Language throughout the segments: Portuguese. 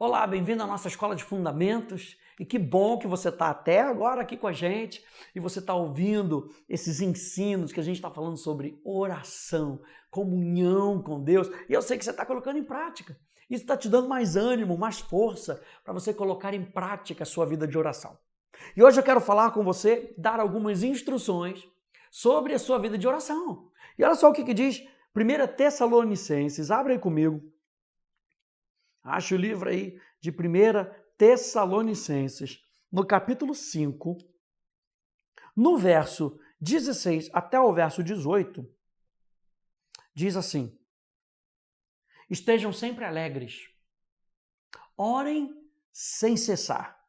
Olá, bem-vindo à nossa Escola de Fundamentos e que bom que você está até agora aqui com a gente e você está ouvindo esses ensinos que a gente está falando sobre oração, comunhão com Deus e eu sei que você está colocando em prática. Isso está te dando mais ânimo, mais força para você colocar em prática a sua vida de oração. E hoje eu quero falar com você, dar algumas instruções sobre a sua vida de oração. E olha só o que diz 1 Tessalonicenses, abre aí comigo. Acha o livro aí de 1 Tessalonicenses, no capítulo 5, no verso 16 até o verso 18, diz assim: estejam sempre alegres, orem sem cessar.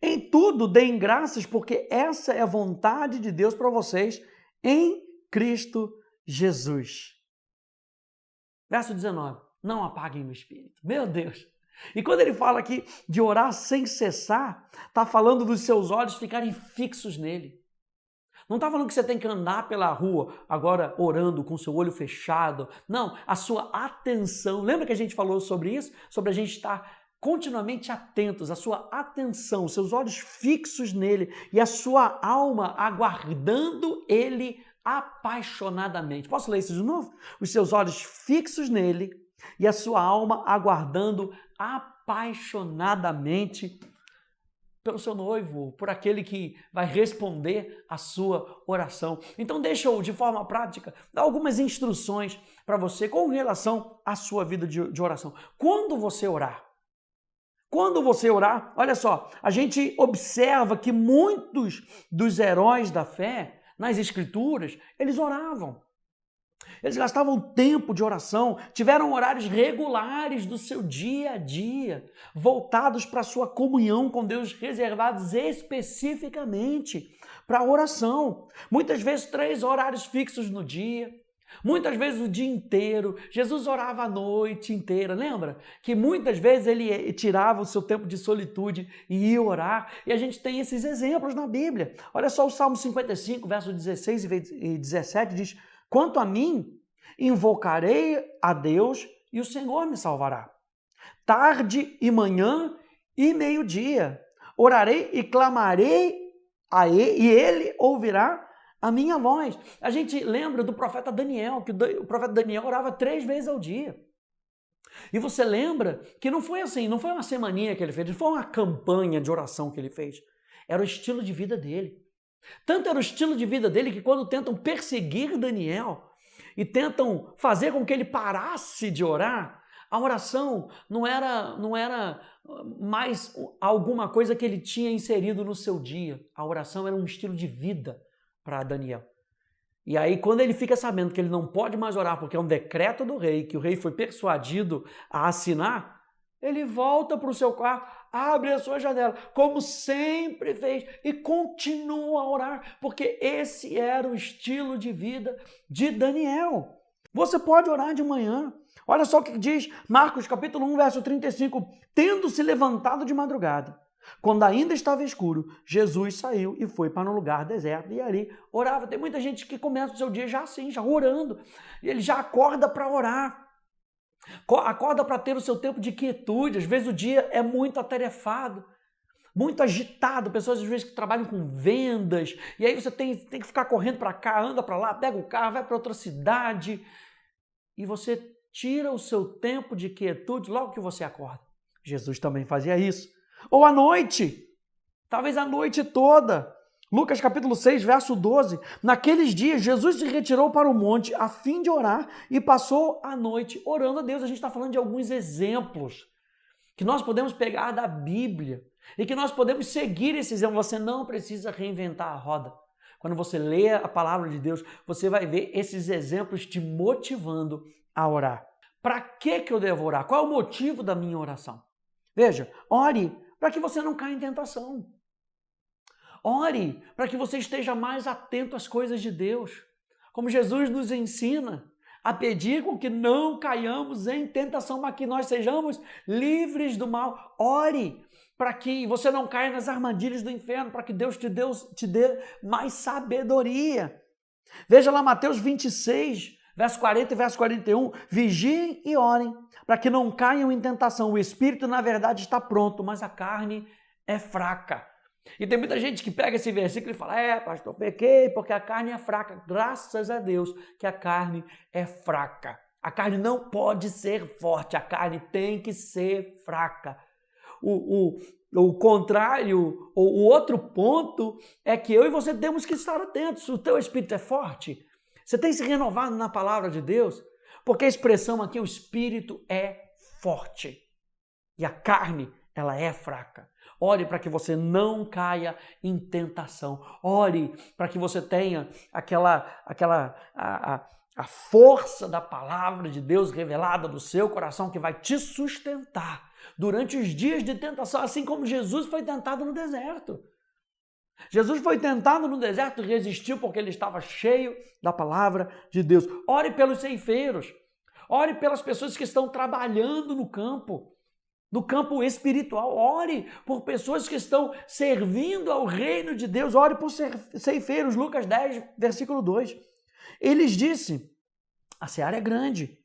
Em tudo deem graças, porque essa é a vontade de Deus para vocês em Cristo Jesus. Verso 19. Não apaguem o espírito. Meu Deus! E quando ele fala aqui de orar sem cessar, está falando dos seus olhos ficarem fixos nele. Não está falando que você tem que andar pela rua agora orando com o seu olho fechado. Não, a sua atenção. Lembra que a gente falou sobre isso? Sobre a gente estar continuamente atentos, a sua atenção, os seus olhos fixos nele e a sua alma aguardando ele apaixonadamente. Posso ler isso de novo? Os seus olhos fixos nele e a sua alma aguardando apaixonadamente pelo seu noivo, por aquele que vai responder a sua oração. Então deixa eu, de forma prática, dar algumas instruções para você com relação à sua vida de oração. Quando você orar, olha só, a gente observa que muitos dos heróis da fé, nas Escrituras, eles oravam. Eles gastavam tempo de oração, tiveram horários regulares do seu dia a dia, voltados para a sua comunhão com Deus, reservados especificamente para a oração. Muitas vezes 3 horários fixos no dia, muitas vezes o dia inteiro. Jesus orava a noite inteira, lembra? Que muitas vezes ele tirava o seu tempo de solitude e ia orar. E a gente tem esses exemplos na Bíblia. Olha só o Salmo 55, verso 16 e 17 diz: quanto a mim, invocarei a Deus e o Senhor me salvará. Tarde e manhã e meio-dia, orarei e clamarei a ele, e ele ouvirá a minha voz. A gente lembra do profeta Daniel, que o profeta Daniel orava 3 vezes ao dia. E você lembra que não foi assim, não foi uma semaninha que ele fez, não foi uma campanha de oração que ele fez. Era o estilo de vida dele. Tanto era o estilo de vida dele que quando tentam perseguir Daniel e tentam fazer com que ele parasse de orar, a oração não era mais alguma coisa que ele tinha inserido no seu dia. A oração era um estilo de vida para Daniel. E aí quando ele fica sabendo que ele não pode mais orar porque é um decreto do rei, que o rei foi persuadido a assinar, ele volta para o seu quarto, abre a sua janela, como sempre fez, e continua a orar, porque esse era o estilo de vida de Daniel. Você pode orar de manhã. Olha só o que diz Marcos capítulo 1, verso 35. Tendo se levantado de madrugada, quando ainda estava escuro, Jesus saiu e foi para um lugar deserto e ali orava. Tem muita gente que começa o seu dia já assim, já orando. Ele já acorda para orar. Acorda para ter o seu tempo de quietude. Às vezes o dia é muito atarefado, muito agitado. Pessoas às vezes que trabalham com vendas, e aí você tem que ficar correndo para cá, anda para lá, pega o carro, vai para outra cidade, e você tira o seu tempo de quietude logo que você acorda. Jesus também fazia isso. Ou à noite, talvez a noite toda. Lucas capítulo 6, verso 12. Naqueles dias, Jesus se retirou para o monte a fim de orar e passou a noite orando a Deus. A gente está falando de alguns exemplos que nós podemos pegar da Bíblia e que nós podemos seguir esses exemplos. Você não precisa reinventar a roda. Quando você lê a palavra de Deus, você vai ver esses exemplos te motivando a orar. Para que eu devo orar? Qual é o motivo da minha oração? Veja, ore para que você não caia em tentação. Ore para que você esteja mais atento às coisas de Deus. Como Jesus nos ensina a pedir com que não caiamos em tentação, mas que nós sejamos livres do mal. Ore para que você não caia nas armadilhas do inferno, para que Deus te dê mais sabedoria. Veja lá Mateus 26, Verso 40 e verso 41, vigiem e orem, para que não caiam em tentação. O espírito, na verdade, está pronto, mas a carne é fraca. E tem muita gente que pega esse versículo e fala, pastor, pequei porque a carne é fraca. Graças a Deus que a carne é fraca. A carne não pode ser forte, a carne tem que ser fraca. O contrário, o outro ponto é que eu e você temos que estar atentos. O teu espírito é forte? Você tem se renovado na palavra de Deus? Porque a expressão aqui, o espírito é forte e a carne, ela é fraca. Ore para que você não caia em tentação. Ore para que você tenha a força da palavra de Deus revelada no seu coração que vai te sustentar durante os dias de tentação, assim como Jesus foi tentado no deserto. Jesus foi tentado no deserto e resistiu porque ele estava cheio da palavra de Deus. Ore pelos ceifeiros. Ore pelas pessoas que estão trabalhando no campo espiritual. Ore por pessoas que estão servindo ao reino de Deus. Ore por ceifeiros. Lucas 10, versículo 2. Eles disse, a seara é grande,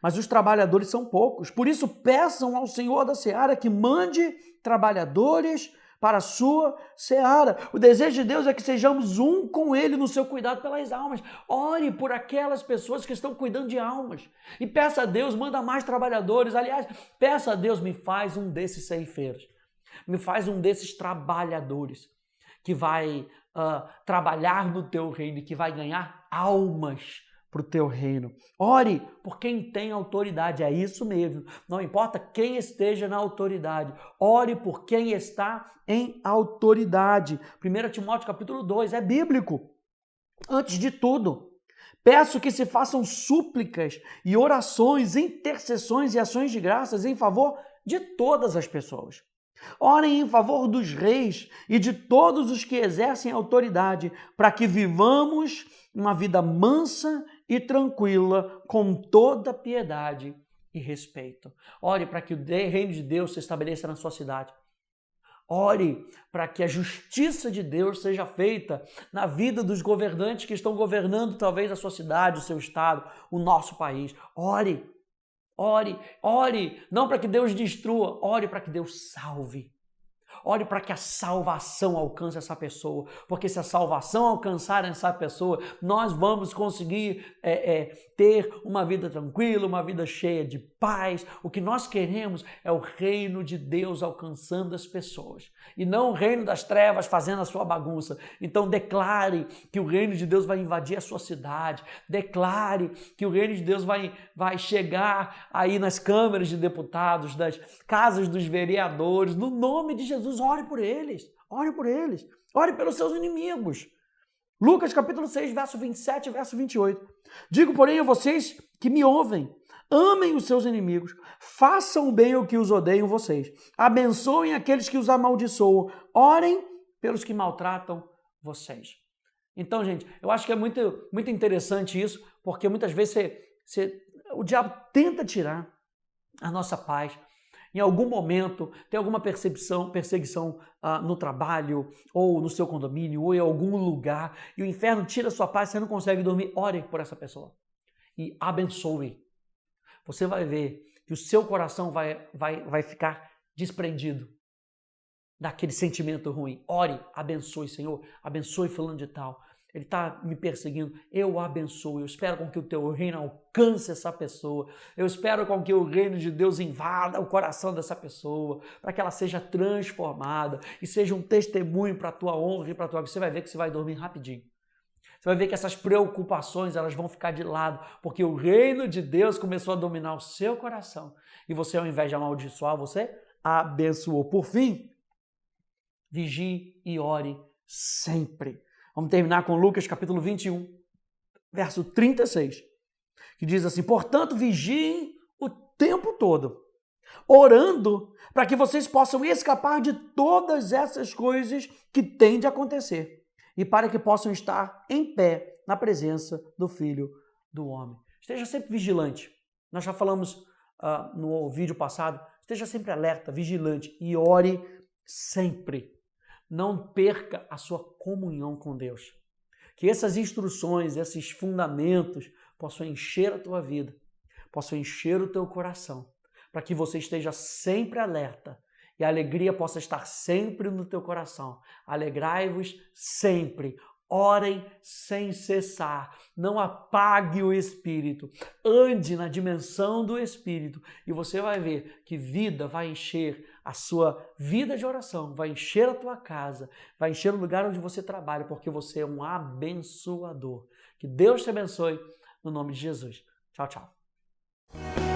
mas os trabalhadores são poucos. Por isso, peçam ao Senhor da seara que mande trabalhadores para a sua seara. O desejo de Deus é que sejamos um com Ele no seu cuidado pelas almas. Ore por aquelas pessoas que estão cuidando de almas. E peça a Deus, manda mais trabalhadores. Aliás, peça a Deus, me faz um desses ceifeiros. Me faz um desses trabalhadores que vai trabalhar no teu reino e que vai ganhar almas para o teu reino. Ore por quem tem autoridade, é isso mesmo. Não importa quem esteja na autoridade. Ore por quem está em autoridade. 1 Timóteo capítulo 2, é bíblico. Antes de tudo, peço que se façam súplicas e orações, intercessões e ações de graças em favor de todas as pessoas. Orem em favor dos reis e de todos os que exercem autoridade, para que vivamos uma vida mansa e tranquila, com toda piedade e respeito. Ore para que o reino de Deus se estabeleça na sua cidade. Ore para que a justiça de Deus seja feita na vida dos governantes que estão governando talvez a sua cidade, o seu estado, o nosso país. Ore. Ore, ore, não para que Deus destrua, ore para que Deus salve. Ore para que a salvação alcance essa pessoa, porque se a salvação alcançar essa pessoa, nós vamos conseguir ter uma vida tranquila, uma vida cheia de paz. O que nós queremos é o reino de Deus alcançando as pessoas, e não o reino das trevas fazendo a sua bagunça. Então declare que o reino de Deus vai invadir a sua cidade, declare que o reino de Deus vai chegar aí nas câmaras de deputados, das casas dos vereadores, no nome de Jesus. Ore por eles, ore pelos seus inimigos. Lucas capítulo 6, verso 27 e verso 28. Digo, porém, a vocês que me ouvem, amem os seus inimigos, façam bem ao que os odeiam vocês, abençoem aqueles que os amaldiçoam, orem pelos que maltratam vocês. Então, gente, eu acho que é muito, muito interessante isso, porque muitas vezes o diabo tenta tirar a nossa paz. Em algum momento, tem alguma perseguição no trabalho, ou no seu condomínio, ou em algum lugar, e o inferno tira a sua paz, você não consegue dormir. Ore por essa pessoa e abençoe. Você vai ver que o seu coração vai ficar desprendido daquele sentimento ruim. Ore, abençoe, Senhor, abençoe fulano de tal. Ele está me perseguindo, eu abençoo, eu espero com que o teu reino alcance essa pessoa, eu espero com que o reino de Deus invada o coração dessa pessoa, para que ela seja transformada e seja um testemunho para a tua honra e para a tua glória. Você vai ver que você vai dormir rapidinho. Você vai ver que essas preocupações elas vão ficar de lado, porque o reino de Deus começou a dominar o seu coração e você, ao invés de amaldiçoar, você abençoou. Por fim, vigie e ore sempre. Vamos terminar com Lucas capítulo 21, verso 36, que diz assim: portanto, vigiem o tempo todo, orando para que vocês possam escapar de todas essas coisas que têm de acontecer e para que possam estar em pé na presença do Filho do Homem. Esteja sempre vigilante. Nós já falamos no vídeo passado, esteja sempre alerta, vigilante e ore sempre. Não perca a sua comunhão com Deus. Que essas instruções, esses fundamentos possam encher a tua vida, possam encher o teu coração, para que você esteja sempre alerta e a alegria possa estar sempre no teu coração. Alegrai-vos sempre. Orem sem cessar, não apague o Espírito, ande na dimensão do Espírito e você vai ver que vida vai encher a sua vida de oração, vai encher a tua casa, vai encher o lugar onde você trabalha, porque você é um abençoador. Que Deus te abençoe, no nome de Jesus. Tchau, tchau.